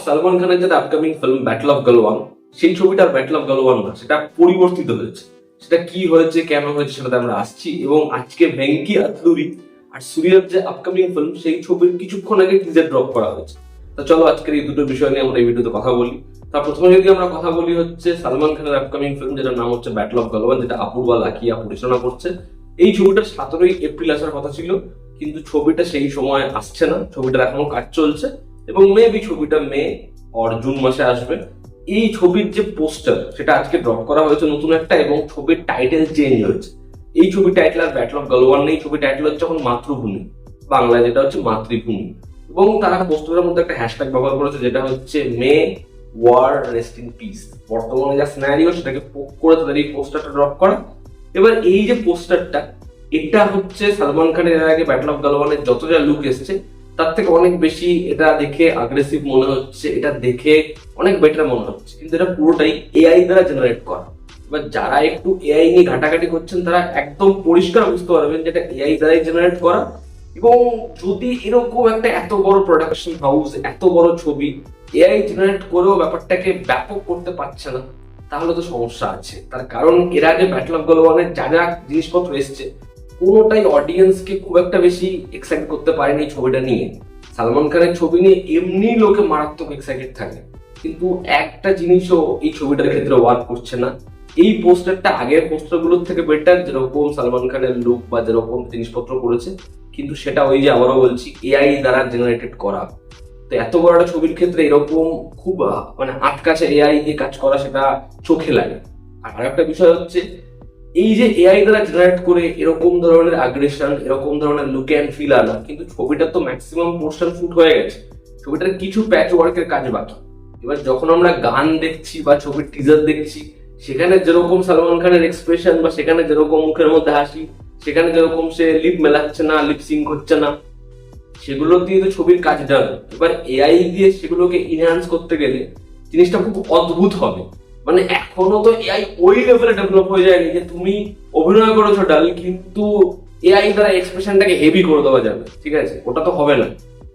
সালমান খানের যেটা upcoming film battle of Galwan, সেই ছবিটার ব্যাটল অফ গালওয়ান না, সেটা পরিবর্তিত হয়েছে। সেটা কি হয়েছে, কেন হয়েছে, সেটাতে আমরা আসছি। এবং আজকে ভেঙ্কি আতলুরি আর সূর্যার যে আপকামিং ফিল্ম, সেই ছবির কিছুক্ষণ আগে টিজার ড্রপ করা হয়েছে। তো চলো আজকের এই দুটো বিষয় নিয়ে আমরা এই ভিডিওতে কথা বলি। তার প্রথমে যদি আমরা কথা বলি হচ্ছে সালমান খানের আপকামিং ফিল্ম, যেটার নাম হচ্ছে ব্যাটল অফ গালওয়ান, যেটা অপূর্বা লাকিয়া পরিচালনা করছে। এই ছবিটা 17ই এপ্রিল আসার কথা ছিল, কিন্তু ছবিটা সেই সময় আসছে না। ছবিটার এখনো কাজ চলছে এবং মেবি ছবিটা মে আর জুন মাসে আসবে। এই ছবির যে পোস্টার, সেটা আজকে ড্রপ করা হয়েছে নতুন একটা, এবং ছবির টাইটেল চেঞ্জ হয়েছে। এই ছবির টাইটেল আর ব্যাটল অফ গালওয়ান নেই, ছবির টাইটেল হচ্ছে এখন মাতৃভূমি, বাংলায় যেটা হচ্ছে মাতৃভূমি। এবং তারা পোস্টারের মধ্যে একটা হ্যাশট্যাগ ব্যবহার করেছে, যেটা হচ্ছে মে ওয়ার রেস্ট ইন পিস। বর্তমানে যা সিনারিও, সেটাকে পোক করে তাদের এই পোস্টারটা ড্রপ করা। এবার এই যে পোস্টারটা, এটা হচ্ছে সালমান খানের এর আগে ব্যাটল অফ গালওয়ানের যত যা লুক এসছে, তার থেকে অনেক বেশি এটা দেখে অ্যাগ্রেসিভ মনে হচ্ছে, এটা দেখে অনেক বেটার মনে হচ্ছে। কিন্তু এটা পুরোটাই এআই দ্বারা জেনারেট করা। এবার যারা একটু এআই নিয়ে ঘাটাঘাটি করছেন, তারা একদম পরিষ্কার বুঝতে পারবেন যেটা এআই দ্বারাই জেনারেট করা। এবং যদি এরকম একটা এত বড় প্রোডাকশন হাউস, এত বড় ছবি এআই জেনারেট করেও ব্যাপারটাকে ব্যাপক করতে পারছে না, তাহলে তো সমস্যা আছে। তার কারণ এর আগে ব্যাটল অফ গালওয়ানের যা যা জিনিসপত্র এসছে, কোনোটাই অডিয়েন্সকে খুব একটা বেশি এক্সাইট করতে পারেনি এই ছবিটা নিয়ে। সালমান খানের ছবি নিয়ে এমনি লোকে মারাত্মক এক্সাইটেড থাকে, কিন্তু একটা জিনিসও এই ছবিটার ক্ষেত্রে ওয়ার্ক করছে না। এই পোস্টারটা আগের পোস্টারগুলোর থেকে বেটার, যেরকম সালমান খানের লুক বা যেরকম জিনিসপত্র করেছে, কিন্তু সেটা ওই যে আবারও বলছি, এআই দ্বারা জেনারেটেড করা। তো এত বড় একটা ছবির ক্ষেত্রে এরকম খুব মানে আটকাছে এআই দিয়ে কাজ করা, সেটা চোখে লাগে। আর একটা বিষয় হচ্ছে, এই যে এআই দ্বারা জেনারেট করে এরকম ধরনের আগ্রেশন, এরকম ধরনের লুক অ্যান্ড ফিল আনা, কিন্তু ছবিটার তো ম্যাক্সিমাম পোর্শন শুট হয়ে গেছে, ছবিটার কিছু প্যাচ ওয়ার্কের কাজ বাকি। এবার যখন আমরা গান দেখছি বা ছবির টিজার দেখছি, সেখানে যেরকম সালমান খানের এক্সপ্রেশন বা সেখানে যেরকম মুখের মধ্যে হাসি, সেখানে যেরকম সে লিপ মেলাচ্ছে না, লিপ সিঙ্ক হচ্ছে না, সেগুলো দিয়ে তো ছবির কাজ ডান। এবার এআই দিয়ে সেগুলোকে ইনহ্যান্স করতে গেলে জিনিসটা খুব অদ্ভুত হবে। মানে এখনো তো এআই ওই লেভেলে ডেভেলপ হয়ে যায়নি যে তুমি অভিনয় করেছো ডাল, কিন্তু এআই দ্বারা এক্সপ্রেশনটাকে হেভি করে দেওয়া যাবে, ঠিক আছে? ওটা তো হবে না।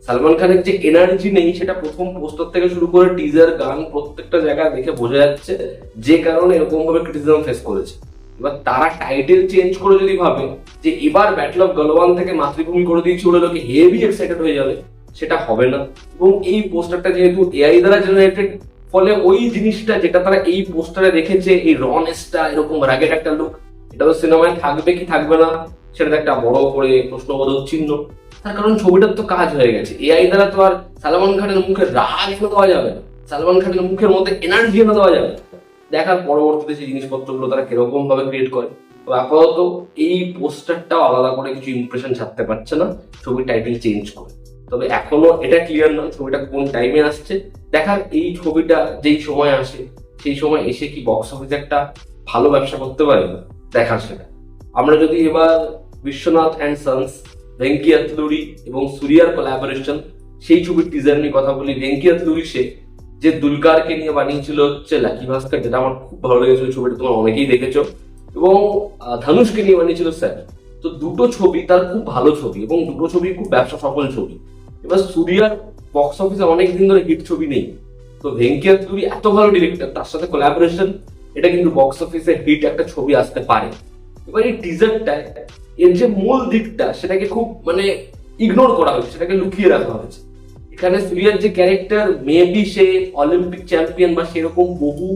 সালমান খানের যে এনার্জি নেই, সেটা প্রথম পোস্টার থেকে শুরু করে টিজার, গান, প্রত্যেকটা জায়গা দেখে বোঝা যাচ্ছে, যে কারণে এরকম ভাবে ক্রিটিসিজম ফেস করেছে। এবার তারা টাইটেল চেঞ্জ করে যদি ভাবে যে এবার ব্যাটল অফ গালওয়ান থেকে মাতৃভূমি করে দিয়েছি বলে লোকে হেভি এক্সাইটেড হয়ে যাবে, সেটা হবে না। এবং এই পোস্টারটা যেহেতু এআই দ্বারা জেনারেটেড, ফলে ওই জিনিসটা যেটা তারা এই পোস্টারে রেখেছে, এই রনেসটা, এরকম রাগের একটা লুক, এটা তো সিনেমায় থাকবে কি থাকবে না, সেটা একটা বড় করে প্রশ্নবোধক চিহ্ন। তার কারণ ছবিটার তো কাজ হয়ে গেছে। এআই দ্বারা তো আর সালমান খানের মুখে রাগ এনে দেওয়া যাবে না, সালমান খানের মুখের মধ্যে এনার্জি এনে দেওয়া যাবে। দেখার পরবর্তীতে সেই জিনিসপত্রগুলো তারা কিরকম ভাবে ক্রিয়েট করে। তো আপাতত এই পোস্টারটাও আলাদা করে কিছু ইমপ্রেশন ছাড়তে পারছে না ছবির টাইটেল চেঞ্জ করে। তবে এখনো এটা ক্লিয়ার নয় ছবিটা কোন টাইমে আসছে। দেখার এই ছবিটা যেই সময় আসে, সেই সময় এসে কি বক্স অফিসে একটা ভালো ব্যবসা করতে পারে, দেখার সেটা। আমরা যদি এবার বিশ্বনাথ অ্যান্ড সন্স, ভেঙ্কি আতলুরি এবং সূর্যার কোলাবোরেশন, সেই ছবির টিজার নিয়ে কথা বলি। ভেঙ্কি আতলুরি সে যে দুলকারকে নিয়ে বানিয়েছিল হচ্ছে লাকি ভাস্কর, যেটা আমার খুব ভালো লেগেছিল, ছবিটা তোমরা অনেকেই দেখেছো। এবং ধনুষকে নিয়ে বানিয়েছিল স্যার। তো দুটো ছবি তার খুব ভালো ছবি, এবং দুটো ছবি খুব ব্যবসা সফল ছবি। এবার সূর্যার বক্স অফিসে অনেকদিন ধরে হিট ছবি নেই, তো ভেঙ্কি আতলুরি এত ভালো ডিরেক্টর, তার সাথে কোলাবোরেশন, এটা কিন্তু বক্স অফিসে হিট একটা ছবি আসতে পারে। এবার এই টিজারটায় এর যে মূল দিকটা, সেটাকে খুব মানে ইগনোর করা হয়েছে, সেটাকে লুকিয়ে রাখা হয়েছে। এখানে সূর্যার যে ক্যারেক্টার, মেবি সে অলিম্পিক চ্যাম্পিয়ন বা সেরকম বহু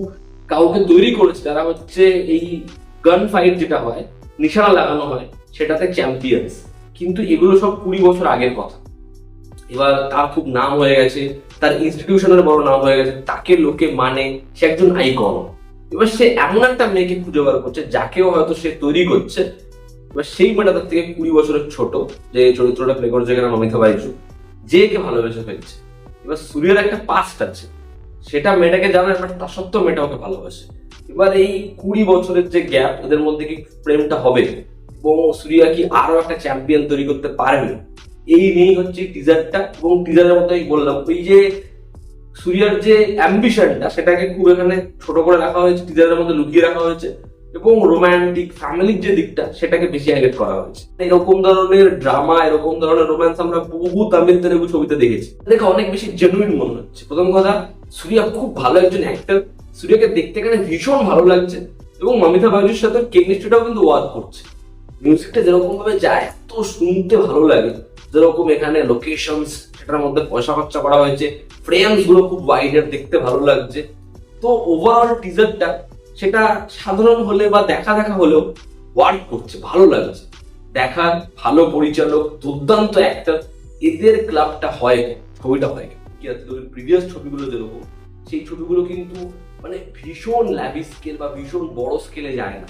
কাউকে তৈরি করেছে যারা হচ্ছে এই গান ফাইট যেটা হয়, নিশানা লাগানো হয়, সেটাতে চ্যাম্পিয়ন্স। কিন্তু এগুলো সব 20 বছর আগের কথা। এবার তার খুব নাম হয়ে গেছে, তার ইনস্টিটিউশনের বড় নাম হয়ে গেছে, তাকে লোকে মানে, সে একজন আইকন। এবার সে এমন একটা মেয়েকে খুঁজে বার করছে, যাকেও হয়তো সে তৈরি করছে। এবার সেই মেয়েটা তার থেকে 20 বছরের ছোট, যে চরিত্রটা প্লে করছে এখানে নমিতা বাইজু, যে কে ভালোবেসে ফেলছে। এবার সূর্যের একটা পাস্ট আছে, সেটা মেয়েটাকে জানে, বাট তার সত্ত্বেও মেয়েটা ওকে ভালোবাসে। এবার এই 20 বছরের যে গ্যাপ, এদের মধ্যে কি প্রেমটা হবে, এবং সূর্য কি আরো একটা চ্যাম্পিয়ন তৈরি করতে পারবে, এই নিয়েই হচ্ছে টিজারটা। এবং টিজারের মধ্যে বললাম, ওই যে সূর্যের যে অ্যাম্বিশনটা, সেটাকে খুব এখানে ছোট করে রাখা হয়েছে, টিজারের মধ্যে লুকিয়ে রাখা হয়েছে। এবং রোমান্টিক ফ্যামিলির যে দিকটা সেটাকে বেশি হাইলাইট করা হয়েছে। এরকম ধরনের ড্রামা, এরকম ধরনের রোম্যান্স আমরা বহু তামিল তেলেগু ছবিতে দেখেছি, দেখে অনেক বেশি জেনুইন মনে হচ্ছে। প্রথম কথা, সূর্যা খুব ভালো একজন অ্যাক্টর, সূর্যাকে দেখতে এখানে ভীষণ ভালো লাগছে এবং মমিতা বায়ুর সাথে কেমিস্ট্রিটাও কিন্তু ওয়ার্ক করছে। মিউজিকটা যেরকম ভাবে যায় এত শুনতে ভালো লাগে, যেরকম এখানে লোকেশনস সেটার মধ্যে পয়সা খরচা করা হয়েছে, ফ্রেমস গুলো খুব ওয়াইডার, দেখতে ভালো লাগছে। তো ওভারঅল টিজারটা সেটা সাধারণ হলে বা দেখা দেখা হলেও ওয়ার্ক করছে, ভালো লাগছে দেখার। ভালো পরিচালক, দুর্দান্ত অ্যাক্টর, এদের ক্লাবটা হয়, ছবিটা হয় প্রিভিয়াস ছবিগুলো যেরকম, সেই ছবিগুলো কিন্তু মানে ভীষণ ল্যাভিশ স্কেল বা ভীষণ বড় স্কেলে যায় না।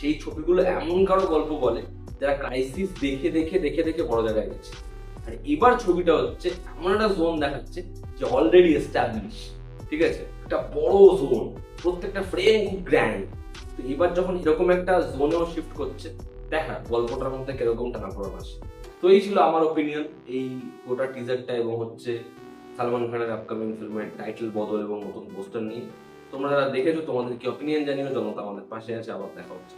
সেই ছবিগুলো এমন কারো গল্প বলে যারা ক্রাইসিস দেখে দেখে দেখে দেখে বড় জায়গায় গেছে। আর এবার ছবিটা হচ্ছে এমন একটা জোন দেখাচ্ছে যে অলরেডি এস্টাবলিশ, ঠিক আছে, একটা বড় জোন, প্রত্যেকটা ফ্রেম খুব গ্র্যান্ড। তো এবার যখন এরকম একটা জোনেও শিফট করছে, দেখা গল্পটার মধ্যে কিরকম টানাপোড়েন আসে। তো এই ছিল আমার ওপিনিয়ন এই গোটা টিজারটা এবং হচ্ছে সালমান খানের আপকামিং ফিল্মের টাইটেল বদল এবং নতুন পোস্টার নিয়ে। তোমরা যারা দেখেছো তোমাদের কি অপিনিয়ন জানিও, জনতা আমাদের পাশে আছে। আবার দেখা হচ্ছে।